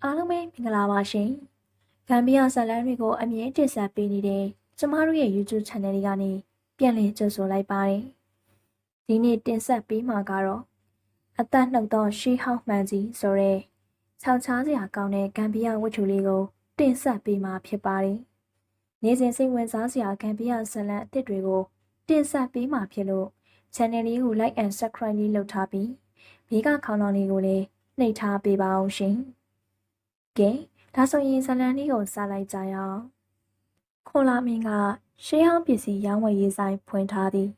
အားလုံးပဲမင်္ဂလာပါရှင်။ဂမ်ဘီယာဇာတ်လမ်းတွေကိုအမြဲတင်ဆက်ပေးနေတဲ့ကျမတို့ရဲ့ YouTube Channel လေးကနေပြန်လည်ကြိုဆိုလိုက်ပါတယ်။ဒီနေ့တင်ဆက်ပေးမှာကတော့အသက်နှုတ်သောရှေးဟောင်းမှန်ကြီးဆိုတဲ့ခြောက်ခြားစရာကောင်းတဲ့ဂမ်ဘီယာဝတ္ထုလေးကိုတင်ဆက်ပေးမှာဖြစ်ပါတယ်။နေ့စဉ်စိတ်ဝင်စားစရာဂမ်ဘီယာဇာတ်လမ်းအသစ်တွေကိုတင်ဆက်ပေးမှာဖြစ်လို့ Channel လေးကို Like and Subscribe လေးလုပ်ထားပြီးဘေးကခေါင်းလောင်းလေးကိုလည်းနှိပ်ထားပေးပါအောင်ရှင်။ကဲဒါဆိုရင်ဇာတ်လမ်းလေးကိုစလိုက်ကြရအောင်ခွန်လာမင်းကရှေးဟောင်းပစ္စည်းရောင်းဝယ်ရေးဆိုင်ဖွင့်ထားသည်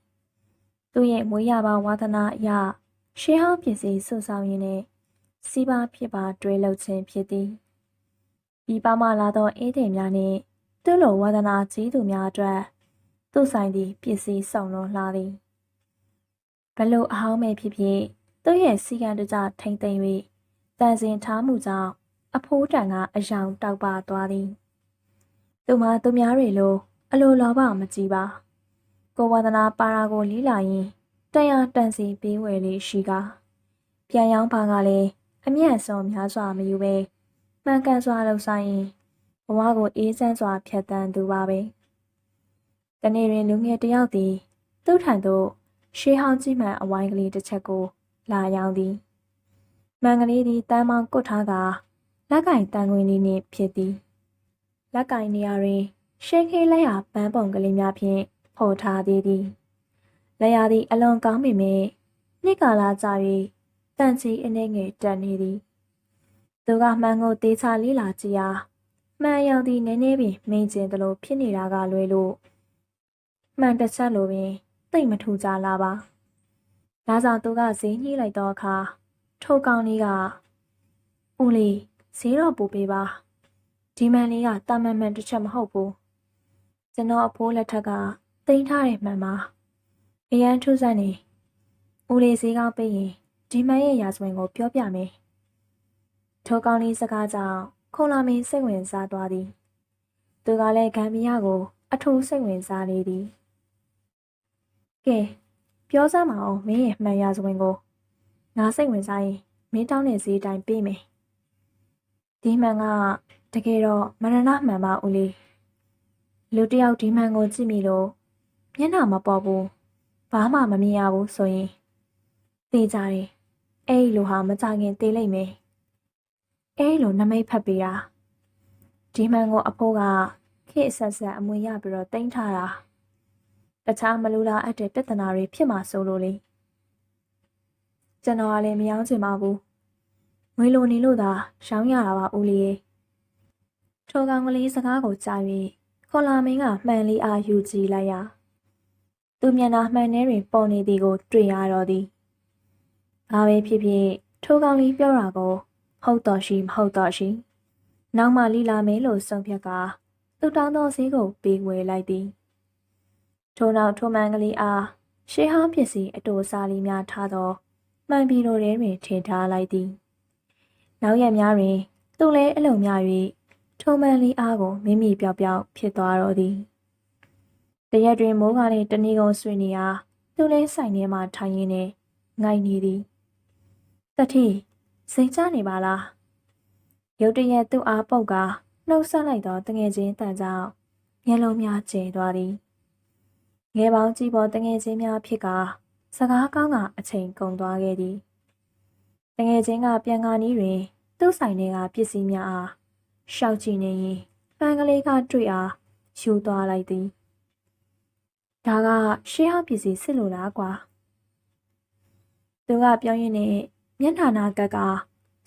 သူရဲ့မွေးရပါဝါသနာအရရှေးဟောင်းပစ္စည်းစုဆောင်းရင်းနဲ့စီးပါဖြစ်ပါတွဲလုပ်ခြင်းဖြစ်သည်ဒီပါမလာသောအေးတဲ့များနှင့်သူ့လိုဝါသနာကြီးသူများအတွက်သူ့ဆိုင်သည်ပစ္စည်းစုံလွန်လှသည်ဘလို့အဟောင်းမဲ့ဖြစ်ဖြစ်သူ့ရဲ့စီကံတကြထိမ့်သိမ့်၍တန်စင်ထားမှုကြောင့်အဖိုးတန်ကအယောင်တောက်ပသွားသည်သူမသူများတွေလိုအလိုလောဘမကြည့်ပါကိုဝါဒနာပါရာကိုလီးလာရင်တန်ရတန်စီပေးဝယ်လေးရှိကပြန်ရောင်းပါကလည်းအမျက်ဆုံးများစွာမယူပဲမှန်ကန်စွာလှုပ်ဆိုင်ရင်ဘဝကိုအေးချမ်းစွာဖြတ်သန်းသူပါပဲတနေ့တွင်လူငယ်တယောက်သည်သူ့ထံသို့ရှေးဟောင်းကြီးမှန်အဝိုင်းကလေးတစ်ချက်ကိုလာရောက်သည်မှန်ကလေးသည်တမ်းမောင်းကုတ်ထားကလက်ကင်တန်ခွင်လေးနှင့်ဖြစ်သည်လက်ကင်နေရာတွင်ရှေးခေးလက်ရာပန်းပုံကလေးများဖြင့်ဖော်ထားသေးသည်လက်ရာသည်အလွန်ကောင်းပေမဲ့နှစ်ကာလကြာ၍တန်ချီအနေငယ်တက်နေသည်သူကမှန်ကိုသေးချလေးလာကြည့်ရာမှန်ရောက်သည်နည်းနည်းပင်မင်းကျင်သလိုဖြစ်နေတာကလွဲလို့မှန်တစ်ချက်လိုပင်သိမ့်မထူကြလာပါဒါကြောင့်သူကဈေးညှိလိုက်သောအခါထိုကောင်လေးကဦးလေးဈေးတော့ပို့ပေးပါဒီမှန်လေးကတာမန်မှန်တစ်ချက်မဟုတ်ဘူးကျွန်တော်အဖိုးလက်ထက်ကတိန်းထားတဲ့မှန်ပါအရန်ထူးဆန်းနေဦးလေးဈေးကောင်းပေးရင်ဒီမှန်ရဲ့ရာဇဝင်ကိုပြောပြမယ်ထိုကောင်လေးစကားကြောင့်ခုံလာမင်းစိတ်ဝင်စားသွားသည်သူကလည်းဂမ်ဘီယာကိုအထူးစိတ်ဝင်စားနေသည်ကဲပြောစမ်းမအောင်မင်းရဲ့မှန်ရာဇဝင်ကိုငါစိတ်ဝင်စားရင်မင်းတောင်းတဲ့ဈေးတိုင်းပေးမယ်ဒီမှန်ကတကယ်တော့မရဏမှန်ပါဦးလေးလူတယောက်ဒီမှန်ကိုကြည့်မိလို့မျက်နှာမပေါ်ဘူးဘာမှမမြင်ရဘူးဆိုရင်သိကြတယ်အဲ့လိုဟာမကြခင်သိလိမ့်မယ်အဲ့လိုနမိတ်ဖတ်ပေးတာဒီမှန်ကိုအဖိုးကခေတ်ဆက်ဆက်အမွေရပြီးတော့တင်ထားတာတခြားမလူလာအပ်တဲ့ပြဿနာတွေဖြစ်မှာစိုးလို့လေကျွန်တော်ကလည်းမယောင်းချင်ပါဘူးငွေလိုနေလို့သာရောင်းရတာပါဦးလေးထိုကောင်ကလေးစကားကိုကြား၍ခေါ်လာမင်းကမှန်လေးအားယူကြည့်လိုက်ရာသူမျက်နှာမှန်ထဲတွင်ပေါ်နေသည်ကိုတွေ့ရတော့သည်ဘာပဲဖြစ်ဖြစ်ထိုကောင်လေးပြောတာကိုဟုတ်တော်ရှိမဟုတ်တော်ရှိနောက်မှလိလာမင်းလို့ဆုံးဖြတ်ကသူတောင်းသောဈေးကိုပေးဝယ်လိုက်သည်ထို့နောက်ထိုမှန်ကလေးအားရှေးဟောင်းပစ္စည်းအတူအစားလေးများထားသောမှန်ပြည်လိုထဲတွင်ထည့်ထားလိုက်သည်နောက်ရက်များတွင်သူလည်းအလုံများ၍ထိုမှန်လေးအားကိုမိမိပြောက်ပြောက်ဖြစ်သွားတော့သည်တရက်တွင်မိုးကလည်းတနေကုန်ဆွေနေရာသူလည်းဆိုင်ထဲမှထိုင်ရင်းနဲ့ငိုက်နေသည်တတိစိတ်ချနေပါလားရုတ်တရက်သူ့အားပုတ်ကနှုတ်ဆက်လိုက်သောတငယ်ချင်းတန်ကြောင့်မျက်လုံးများကျဲသွားသည်ငယ်ပေါင်းကြီးပေါ်တငယ်ချင်းများဖြစ်ကစကားကောင်းကအချိန်ကုန်သွားခဲ့သည်တငယ်ချင်းကပြန်ကားနီးတွင်သူ့ဆိုင်ထဲကပစ္စည်းများအားရှောက်ကြည့်နေရင်ပန်းကလေးကတွေ့အားယူသွားလိုက်သည်ဒါကရှေးဟောင်းပစ္စည်းစစ်လို့လားကွာသူကပြောရင်းနဲ့မျက်နှာနာကက်က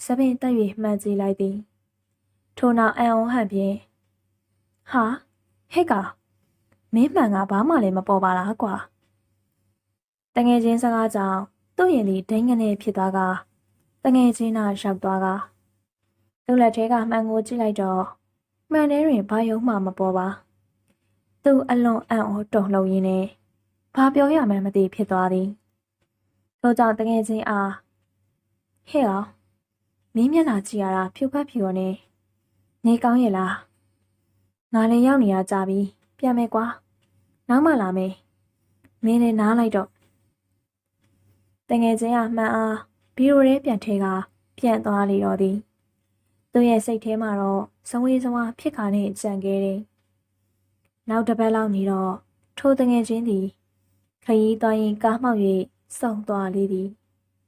စပင်တက်၍မှန်ကြည့်လိုက်သည်ထို့နောက်အံ့ဩဟန်ဖြင့်ဟာဟဲ့ကမင်းမှန်ကဘာမှလည်းမပေါ်ပါလားကွာတငယ်ချင်းစကားကြောင့်သူ့ရင်သည်ဒိန်းကနေဖြစ်သွားကတငယ်ချင်းနာရောက်သွားကသူ့လက်ထဲကမှန်ကိုကြည့်လိုက်တော့မှန်ထဲတွင်ဘာယုံမှမပေါ်ပါသူအလွန်အံ့ဩတုန်လှုပ်ရင်းနဲ့ဘာပြောရမှန်းမသိဖြစ်သွားသည်ထို့ကြောင့်တငယ်ချင်းအားဟဲ့အောင်မင်းမျက်နှာကြည့်ရတာဖြူဖက်ဖြူရောနေကောင်းရဲ့လားငါလည်းရောက်နေရကြပြီပြန်မယ်ကွာနောက်မှလာမယ်မင်းလည်းနားလိုက်တော့တငယ်ချင်းကမှန်အားဘီရိုထဲပြန်ထဲကပြန်သွားလေတော့သည် သူ့ရဲ့စိတ်ထဲမှာတော့ဇဝေဇဝါဖြစ်ခါနဲ့ကြံခဲ့တယ်။နောက်တစ်ပတ်လောက်နေတော့ထိုတငယ်ချင်းသည်ခရီးသွားရင်ကားမှောက်၍စုံသွားလေသည်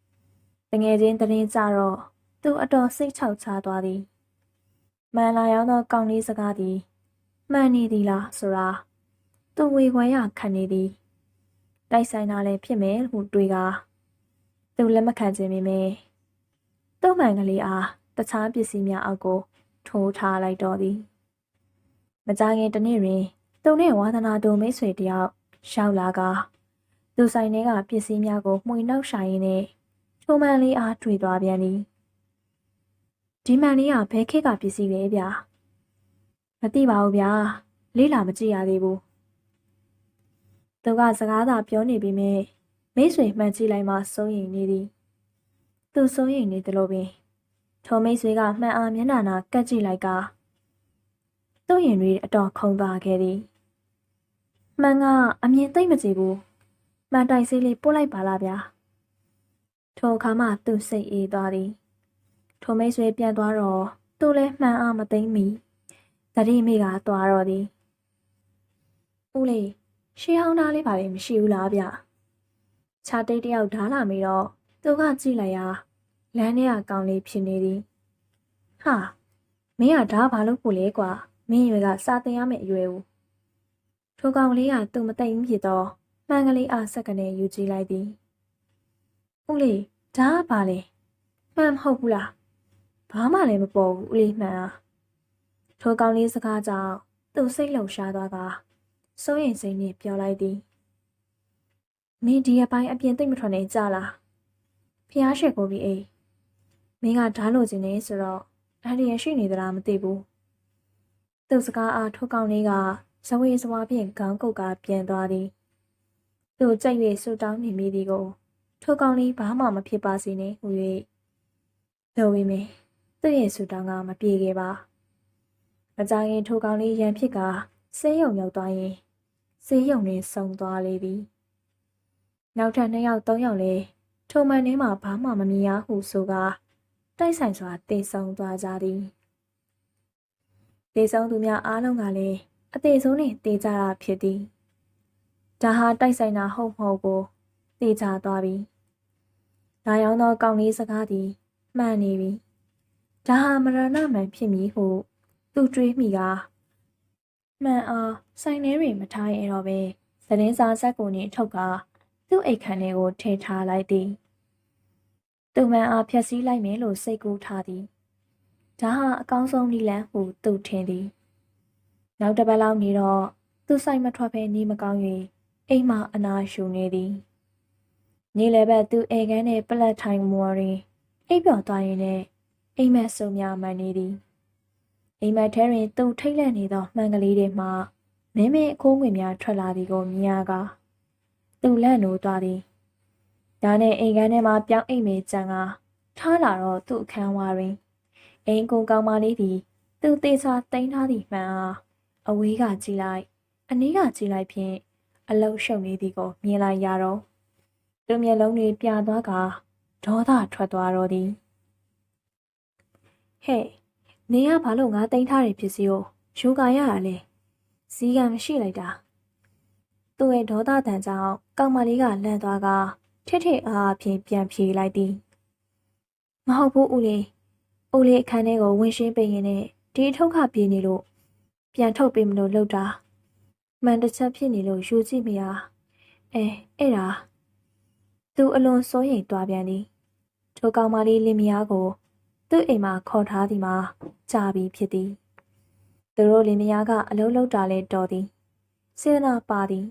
။တငယ်ချင်းသတင်းကြတော့သူအတော်စိတ်ချောက်ချသွားသည်။မှန်လာရောက်သောကောင်းလေးစကားသည်မှန်နေသည်လားဆိုတာသူဝေခွဲရခံနေသည်။တိုက်ဆိုင်တာလည်းဖြစ်မယ်ဟုတွေးကာသူလက်မခံခြင်းပေမဲ့သူ့မှန်ကလေးအားတခြားပစ္စည်းများအောက်ကိုထိုးထားလိုက်တော့သည်မကြခင်တနေ့တွင်သူနှင့်ဝါသနာတို့မိတ်ဆွေတယောက်ရောက်လာကသူဆိုင်ထဲကပစ္စည်းများကိုမှွေနှောက်ရှာရင်းနဲ့ထိုမှန်လေးအားတွေ့သွားပြန်သည်ဒီမှန်လေးကဘယ်ခေတ်ကပစ္စည်းလဲဗျာမသိပါဘူးဗျာလေးလာမကြည့်ရသေးဘူးသူကစကားသာပြောနေပြီးမိတ်ဆွေမှန်ကြည့်လိုက်မှစိုးရိမ်နေသည်သူစိုးရိမ်နေသလိုပင်ထိုမိတ်ဆွေကမှန်အားမျက်နှာနာကပ်ကြည့်လိုက်ကသူ့ရင်တွေအတော်ခုန်သွားခဲ့သည်မှန်ကအမြင်သိမ့်မကြည့်ဘူးမှန်တိုင်စေးလေးပို့လိုက်ပါလားဗျာထိုအခါမှသူစိတ်အေးသွားသည်ထိုမိတ်ဆွေပြန်သွားတော့သူလည်းမှန်အားမသိမ့်မီတတိမိကသွားတော့သည်ဦးလေးရှေးဟောင်းသားလေးပါလေမရှိဘူးလားဗျခြားတိတ်တယောက်ဓာလာမိတော့သူကကြည့်လိုက်ရာလမ်းထဲကကောင်းလေးဖြစ်နေသည်ဟာမင်းကဓာဘာလို့ပို့လဲကွာမင်းရွယ်ကစာတင်ရမယ့်အရွယ်ဦးထိုကောင်လေးကသူမသိမ့်ဖြစ်တော့မှန်ကလေးအားဆက်ကနေယူကြည့်လိုက်သည်ဦးလေးဓာဘာလဲမှန်မဟုတ်ဘူးလားဘာမှလည်းမပေါ်ဘူးဦးလေးမှန်အားထိုကောင်လေးစကားကြောင့်သူစိတ်လှုပ်ရှားသွားကစိုးရိမ်စိတ်နဲ့ပြောလိုက်သည်မင်းဒီအပိုင်းအပြင်သိမ့်မထွက်နေကြလားဖျားရှိကိုပြီးအေးမင်းကဓာတ်လို့ခြင်းနေဆိုတော့အန်ဒီရရှိနေသလားမသိဘူးသူစကားအားထိုးကောင်းလေးကဇဝေဇဝါဖြင့်ခေါင်းကုတ်ကပြန်သွားသည်သူကြိတ်၍ဆူတောင်းနေမိသည်ကိုထိုးကောင်းလေးဘာမှမဖြစ်ပါစေနဲ့ဟူ၍လိုဝေမေသူ့ရဲ့ဆူတောင်းကမပြေခဲ့ပါမကြခင်ထိုးကောင်းလေးရန်ဖြစ်ကဆေးရုံရောက်သွားရင်ဆေးရုံတွင်ဆုံသွားလေသည်နောက်ထပ်2 ယောက်3 ယောက်လည်းထိုမှန်ထဲမှာဘာမှမမြင်ရဟုဆိုကတိုက်ဆိုင်စွာတေဆုံးသွားကြသည်တေဆုံးသူများအားလုံးကလည်းအသေးဆုံးနဲ့တေကြတာဖြစ်သည်ဒါဟာတိုက်ဆိုင်တာဟုတ်မဟုတ်ကိုတေချသွားပြီဒါရောင်းသောကောင်းလေးစကားသည်မှန်နေပြီဒါဟာမရဏမှန်ဖြစ်မည်ဟုသူတွေးမိကမှန်အားဆိုင်ထဲတွင်မထားရင်တော့ပဲသတင်းစာဆက်ကိုနေထုတ်ကသူ့အိတ်ခမ်းထဲကိုထည့်ထားလိုက်သည်သူမှန်အားဖျက်ဆီးလိုက်မယ်လို့စိတ်ကူးထားသည်ဒါဟာအကောင်းဆုံးနည်းလမ်းဟုသူထင်သည်နောက်တစ်ပတ်လောက်နေတော့သူဆိုင်မထွက်ဘဲနေမကောင်း၍အိမ်မှာအနာရှူနေသည်နေ့လယ်ဘက်သူအိမ်ကန်းနဲ့ပလက်ထိုင်မော်တွင်အိပ်ပျော်သွားရင်းနဲ့အိမ်မက်စုံများမှန်နေသည်အိမ်မက်ထဲတွင်သူထိတ်လန့်နေသောမှန်ကလေးတွေမှမင်းအခိုးငွေများထွက်လာသည်ကိုမြင်ရကသူလန့်နိုးသွားသည်ဒါနဲ့အိမ်ကန်းထဲမှာပြောင်းအိမ်မေကြံကထားလာတော့သူ့အခန်းဝါတွင်အိမ်ကိုကောင်မလေးသည်သူသေချာတိန်းထားသည့်မှန်အားအဝေးကကြည့်လိုက်အနီးကကြည့်လိုက်ဖြင့်အလုံးရှုံနေသည်ကိုမြင်လိုက်ရတော့သူမျက်လုံးတွေပြသွားကဒေါသထွက်သွားတော့သည်ဟဲ့နေကဘာလို့ငါတိန်းထားတဲ့ပစ္စည်းကိုယူကာရတာလဲစီကံမရှိလိုက်တာသူ့ရဲ့ဒေါသတန်ကြောင့်ကောင်မလေးကလန့်သွားကထစ်ထစ်အားဖြင့်ပြန်ဖြေလိုက်သည်မဟုတ်ဘူးဦးလေးအခန်းထဲကိုဝင်ရှင်းပေးရင်နဲ့ဒီအထုပ်ခပြေးနေလို့ပြန်ထုတ်ပေးမလို့လှုပ်တာမှန်တစ်ချက်ဖြစ်နေလို့ယူကြည့်မိဟာအဲ့ဒါသူအလွန်စိုးရိမ်သွားပြန်သည်ထိုကောင်မလေးလင်မယားကိုသူ့အိမ်မှာခေါ်ထားသည်မှာကြာပြီဖြစ်သည်သူတို့လင်မယားကအလုံးလုံးတာလဲတော်သည်စေတနာပါသည်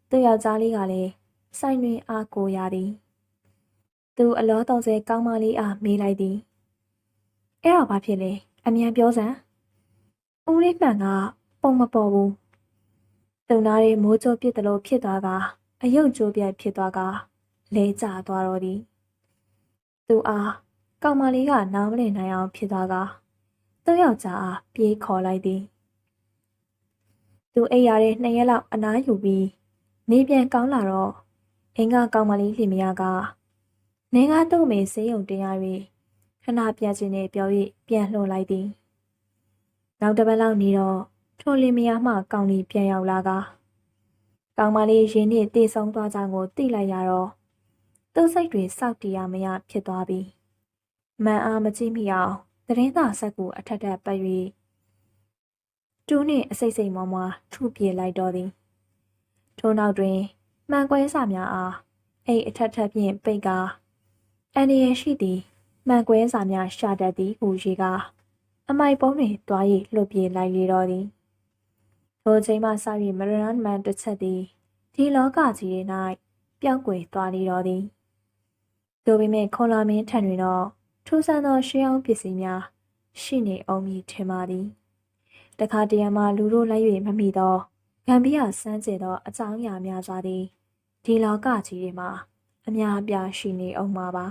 သူ့ယောက်ျားလေးကလည်းဆိုင်တွင်အားကိုရသည်သူအလောတော်စဲကောင်းမလေးအားမေးလိုက်သည်အဲ့တော့ဘာဖြစ်လဲအမြန်ပြောစမ်းဦးလေးမှန်ကပုံမပေါ်ဘူးသူနာရီမိုးကြိုးပြစ်တယ်လို့ဖြစ်သွားကအယုတ်ကြိုးပြတ်ဖြစ်သွားကလဲကျသွားတော့သည်သူအားကောင်မလေးကနားမလည်နိုင်အောင်ဖြစ်သွားကသူ့ယောက်ျားအားပြေးခေါ်လိုက်သည်သူအိပ်ရတဲ့2 ရက်လောက်အနားယူပြီးနေပြန်ကောင်းလာတော့အင်းကကောင်မလေးလင်မယားကနင်းကားသူ့မေဆေးရုံတင်ရ၍ ခဏပြတ်ခြင်းနဲ့ပြော၍ပြန်လှည့်လိုက်သည်နောက်တစ်ပတ်လောက်နေတော့ထိုလင်မယားမှကောင်းကြီးပြန်ရောက်လာကကောင်းမလေးရင်းနှင့်တေဆုံးသွားကြောင်းကိုသိလိုက်ရတော့သူ့စိတ်တွေစောက်တရားမရဖြစ်သွားပြီမန်အားမကြည့်မိအောင်သတင်းသာဆက်ကိုအထက်ထပ်ပတ်၍တူးနှင့်အစိတ်စိတ်မွားမွားထုပြေလိုက်တော့သည်ထို့နောက်တွင်မှန်ကွဲစာများအားအိတ်အထက်ထပ်ဖြင့်ပိတ်ကာအန်ဒီရရှိသည်မှန်ကွဲစာများရှာတတ်သည်ဟူ၍ကအမိုက်ပုံးတွင်တွား၍လွတ်ပြေးလိုက်လေတော့သည်ထိုချိန်မှစ၍မရဏမန်တစ်ချက်သည်ဒီလောကကြီး၌ပျောက်ကွယ်သွားလေတော့သည်သို့ပေမဲ့ခွန်လာမင်းထံတွင်တော့ထူးဆန်းသောရှေးအောင်ပစ္စည်းများရှိနေအောင်မည်ထင်ပါသည်တခါတရံမှလူတို့လိုက်၍မမိသောဂမ်ဘီယာစမ်းကြဲသောအကြောင်းအရာများစွာသည်ဒီလောကကြီးတွင်မှာအများအပြားရှိနေအောင်ပါ